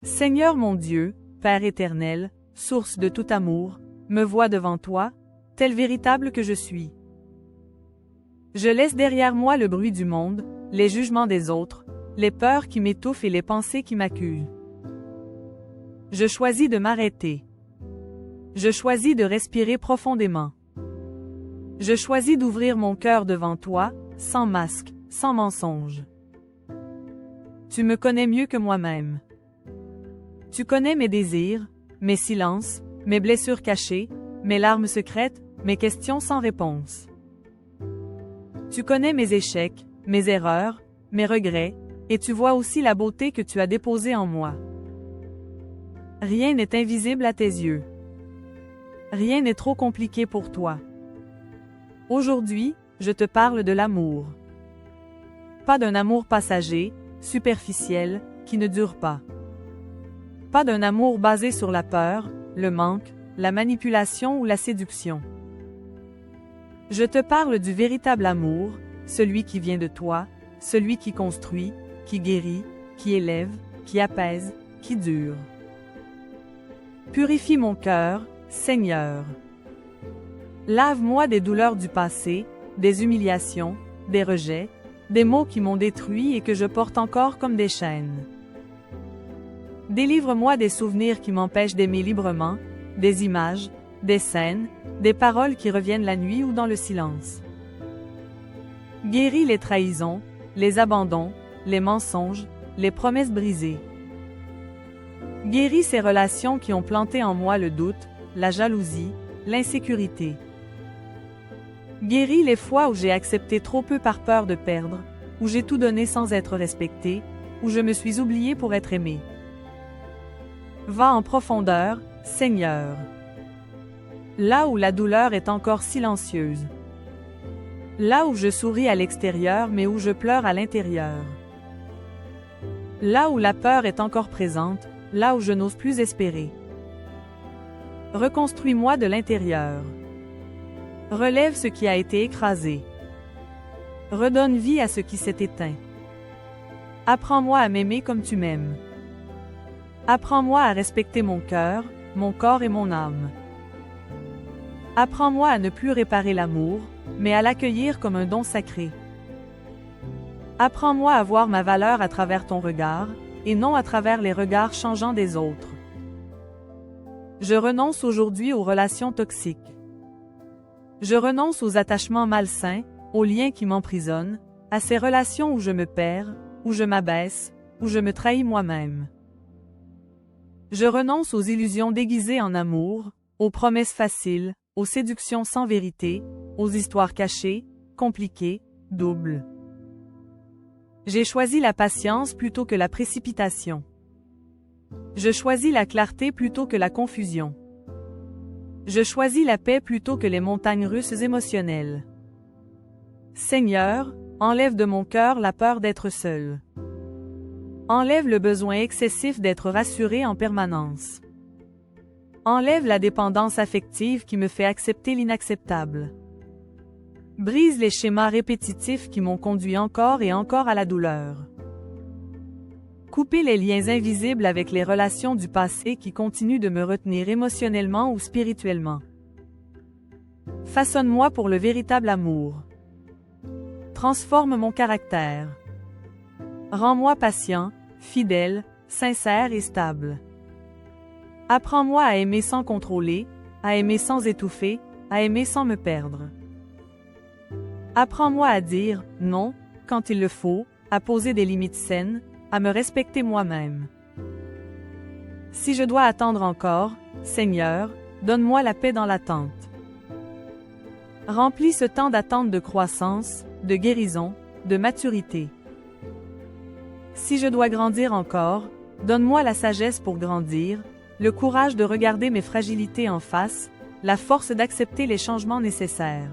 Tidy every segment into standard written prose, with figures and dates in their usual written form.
Seigneur mon Dieu, Père éternel, source de tout amour, me vois devant toi, tel véritable que je suis. Je laisse derrière moi le bruit du monde, les jugements des autres, les peurs qui m'étouffent et les pensées qui m'accusent. Je choisis de m'arrêter. Je choisis de respirer profondément. Je choisis d'ouvrir mon cœur devant toi, sans masque, sans mensonge. Tu me connais mieux que moi-même. Tu connais mes désirs, mes silences, mes blessures cachées, mes larmes secrètes, mes questions sans réponse. Tu connais mes échecs, mes erreurs, mes regrets, et tu vois aussi la beauté que tu as déposée en moi. Rien n'est invisible à tes yeux. Rien n'est trop compliqué pour toi. Aujourd'hui, je te parle de l'amour. Pas d'un amour passager, superficiel, qui ne dure pas. Pas d'un amour basé sur la peur, le manque, la manipulation ou la séduction. Je te parle du véritable amour, celui qui vient de toi, celui qui construit, qui guérit, qui élève, qui apaise, qui dure. Purifie mon cœur, Seigneur. Lave-moi des douleurs du passé, des humiliations, des rejets, des maux qui m'ont détruit et que je porte encore comme des chaînes. Délivre-moi des souvenirs qui m'empêchent d'aimer librement, des images, des scènes, des paroles qui reviennent la nuit ou dans le silence. Guéris les trahisons, les abandons, les mensonges, les promesses brisées. Guéris ces relations qui ont planté en moi le doute, la jalousie, l'insécurité. Guéris les fois où j'ai accepté trop peu par peur de perdre, où j'ai tout donné sans être respecté, où je me suis oublié pour être aimé. Va en profondeur, Seigneur. Là où la douleur est encore silencieuse. Là où je souris à l'extérieur mais où je pleure à l'intérieur. Là où la peur est encore présente, là où je n'ose plus espérer. Reconstruis-moi de l'intérieur. Relève ce qui a été écrasé. Redonne vie à ce qui s'est éteint. Apprends-moi à m'aimer comme tu m'aimes. Apprends-moi à respecter mon cœur, mon corps et mon âme. Apprends-moi à ne plus réparer l'amour, mais à l'accueillir comme un don sacré. Apprends-moi à voir ma valeur à travers ton regard, et non à travers les regards changeants des autres. Je renonce aujourd'hui aux relations toxiques. Je renonce aux attachements malsains, aux liens qui m'emprisonnent, à ces relations où je me perds, où je m'abaisse, où je me trahis moi-même. Je renonce aux illusions déguisées en amour, aux promesses faciles, aux séductions sans vérité, aux histoires cachées, compliquées, doubles. J'ai choisi la patience plutôt que la précipitation. Je choisis la clarté plutôt que la confusion. Je choisis la paix plutôt que les montagnes russes émotionnelles. Seigneur, enlève de mon cœur la peur d'être seul. Enlève le besoin excessif d'être rassuré en permanence. Enlève la dépendance affective qui me fait accepter l'inacceptable. Brise les schémas répétitifs qui m'ont conduit encore et encore à la douleur. Coupez les liens invisibles avec les relations du passé qui continuent de me retenir émotionnellement ou spirituellement. Façonne-moi pour le véritable amour. Transforme mon caractère. Rends-moi patient, fidèle, sincère et stable. Apprends-moi à aimer sans contrôler, à aimer sans étouffer, à aimer sans me perdre. Apprends-moi à dire « non » quand il le faut, à poser des limites saines, à me respecter moi-même. Si je dois attendre encore, Seigneur, donne-moi la paix dans l'attente. Remplis ce temps d'attente de croissance, de guérison, de maturité. Si je dois grandir encore, donne-moi la sagesse pour grandir, le courage de regarder mes fragilités en face, la force d'accepter les changements nécessaires.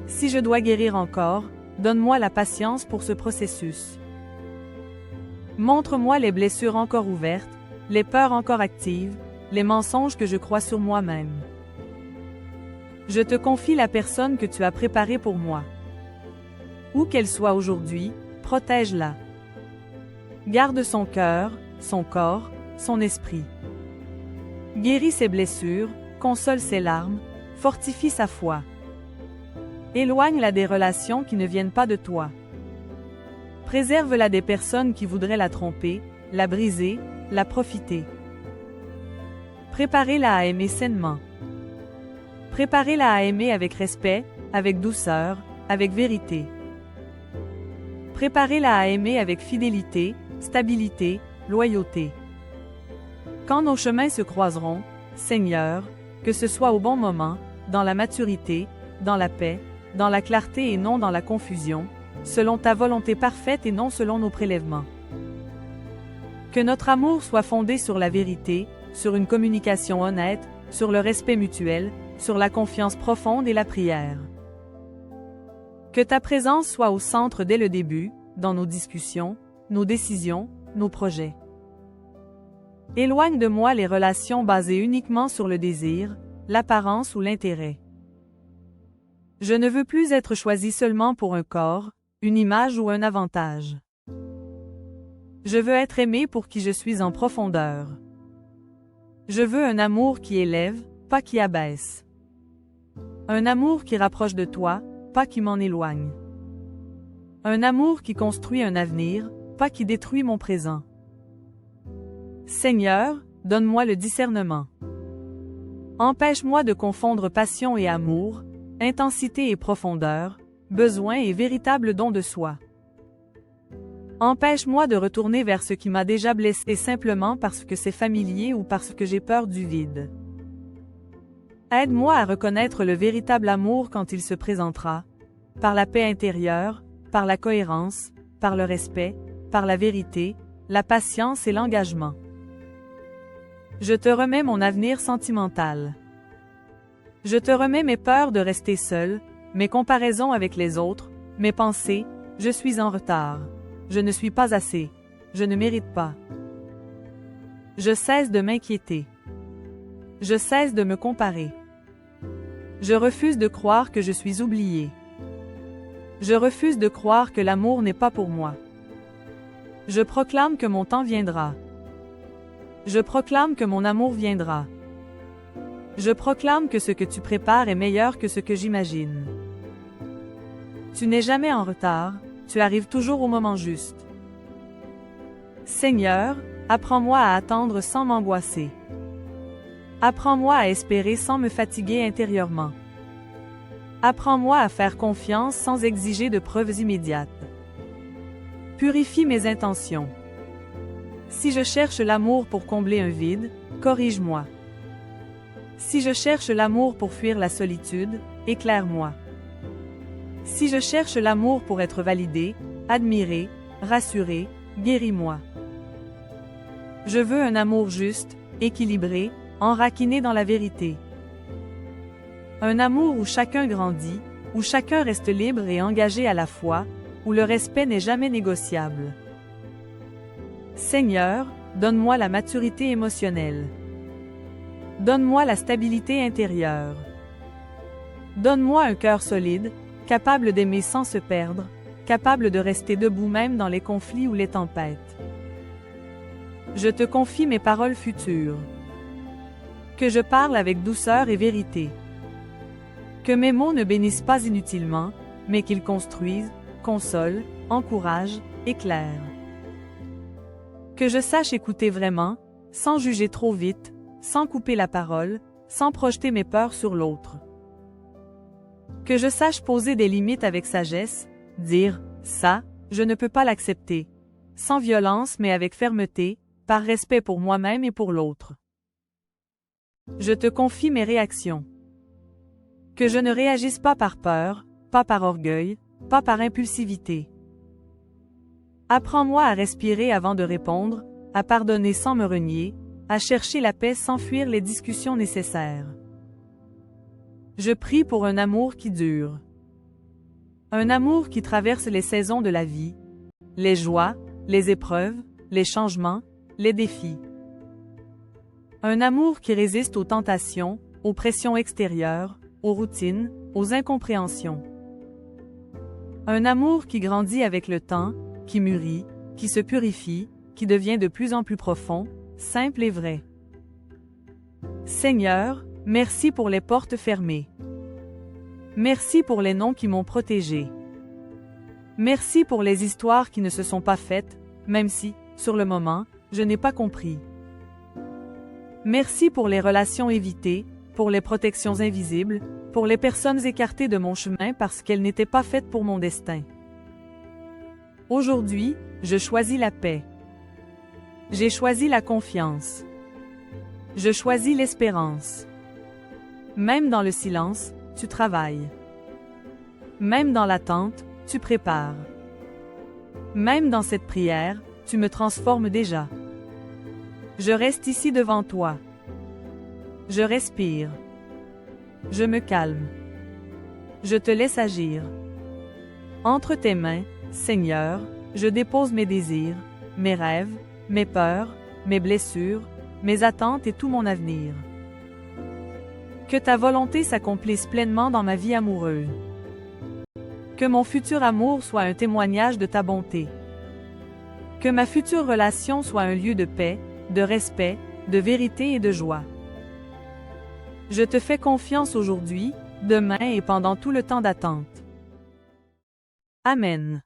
Si je dois guérir encore, donne-moi la patience pour ce processus. Montre-moi les blessures encore ouvertes, les peurs encore actives, les mensonges que je crois sur moi-même. Je te confie la personne que tu as préparée pour moi. Où qu'elle soit aujourd'hui, protège-la. Garde son cœur, son corps, son esprit. Guéris ses blessures, console ses larmes, fortifie sa foi. Éloigne-la des relations qui ne viennent pas de toi. Préserve-la des personnes qui voudraient la tromper, la briser, la profiter. Préparez-la à aimer sainement. Préparez-la à aimer avec respect, avec douceur, avec vérité. Préparez-la à aimer avec fidélité, stabilité, loyauté. Quand nos chemins se croiseront, Seigneur, que ce soit au bon moment, dans la maturité, dans la paix, dans la clarté et non dans la confusion, selon ta volonté parfaite et non selon nos prélèvements. Que notre amour soit fondé sur la vérité, sur une communication honnête, sur le respect mutuel, sur la confiance profonde et la prière. Que ta présence soit au centre dès le début, dans nos discussions, nos décisions, nos projets. Éloigne de moi les relations basées uniquement sur le désir, l'apparence ou l'intérêt. Je ne veux plus être choisi seulement pour un corps, une image ou un avantage. Je veux être aimé pour qui je suis en profondeur. Je veux un amour qui élève, pas qui abaisse. Un amour qui rapproche de toi, pas qui m'en éloigne. Un amour qui construit un avenir, pas qui détruit mon présent. Seigneur, donne-moi le discernement. Empêche-moi de confondre passion et amour, intensité et profondeur, besoin et véritable don de soi. Empêche-moi de retourner vers ce qui m'a déjà blessé simplement parce que c'est familier ou parce que j'ai peur du vide. Aide-moi à reconnaître le véritable amour quand il se présentera, par la paix intérieure, par la cohérence, par le respect, par la vérité, la patience et l'engagement. Je te remets mon avenir sentimental. Je te remets mes peurs de rester seul, mes comparaisons avec les autres, mes pensées, je suis en retard. Je ne suis pas assez. Je ne mérite pas. Je cesse de m'inquiéter. Je cesse de me comparer. Je refuse de croire que je suis oublié. Je refuse de croire que l'amour n'est pas pour moi. Je proclame que mon temps viendra. Je proclame que mon amour viendra. Je proclame que ce que tu prépares est meilleur que ce que j'imagine. Tu n'es jamais en retard, tu arrives toujours au moment juste. Seigneur, apprends-moi à attendre sans m'angoisser. Apprends-moi à espérer sans me fatiguer intérieurement. Apprends-moi à faire confiance sans exiger de preuves immédiates. Purifie mes intentions. Si je cherche l'amour pour combler un vide, corrige-moi. Si je cherche l'amour pour fuir la solitude, éclaire-moi. Si je cherche l'amour pour être validé, admiré, rassuré, guéris-moi. Je veux un amour juste, équilibré, enraciné dans la vérité. Un amour où chacun grandit, où chacun reste libre et engagé à la fois, où le respect n'est jamais négociable. Seigneur, donne-moi la maturité émotionnelle. Donne-moi la stabilité intérieure. Donne-moi un cœur solide, capable d'aimer sans se perdre, capable de rester debout même dans les conflits ou les tempêtes. Je te confie mes paroles futures. Que je parle avec douceur et vérité. Que mes mots ne bénissent pas inutilement, mais qu'ils construisent, consolent, encouragent, éclairent. Que je sache écouter vraiment, sans juger trop vite, sans couper la parole, sans projeter mes peurs sur l'autre. Que je sache poser des limites avec sagesse, dire « ça, je ne peux pas l'accepter », sans violence mais avec fermeté, par respect pour moi-même et pour l'autre. Je te confie mes réactions. Que je ne réagisse pas par peur, pas par orgueil, pas par impulsivité. Apprends-moi à respirer avant de répondre, à pardonner sans me renier, à chercher la paix sans fuir les discussions nécessaires. Je prie pour un amour qui dure. Un amour qui traverse les saisons de la vie, les joies, les épreuves, les changements, les défis. Un amour qui résiste aux tentations, aux pressions extérieures, aux routines, aux incompréhensions. Un amour qui grandit avec le temps, qui mûrit, qui se purifie, qui devient de plus en plus profond, simple et vrai. Seigneur, merci pour les portes fermées. Merci pour les noms qui m'ont protégé. Merci pour les histoires qui ne se sont pas faites, même si, sur le moment, je n'ai pas compris. Merci pour les relations évitées, pour les protections invisibles, pour les personnes écartées de mon chemin parce qu'elles n'étaient pas faites pour mon destin. Aujourd'hui, je choisis la paix. J'ai choisi la confiance. Je choisis l'espérance. Même dans le silence, tu travailles. Même dans l'attente, tu prépares. Même dans cette prière, tu me transformes déjà. Je reste ici devant toi. Je respire. Je me calme. Je te laisse agir. Entre tes mains, Seigneur, je dépose mes désirs, mes rêves, mes peurs, mes blessures, mes attentes et tout mon avenir. Que ta volonté s'accomplisse pleinement dans ma vie amoureuse. Que mon futur amour soit un témoignage de ta bonté. Que ma future relation soit un lieu de paix, de respect, de vérité et de joie. Je te fais confiance aujourd'hui, demain et pendant tout le temps d'attente. Amen.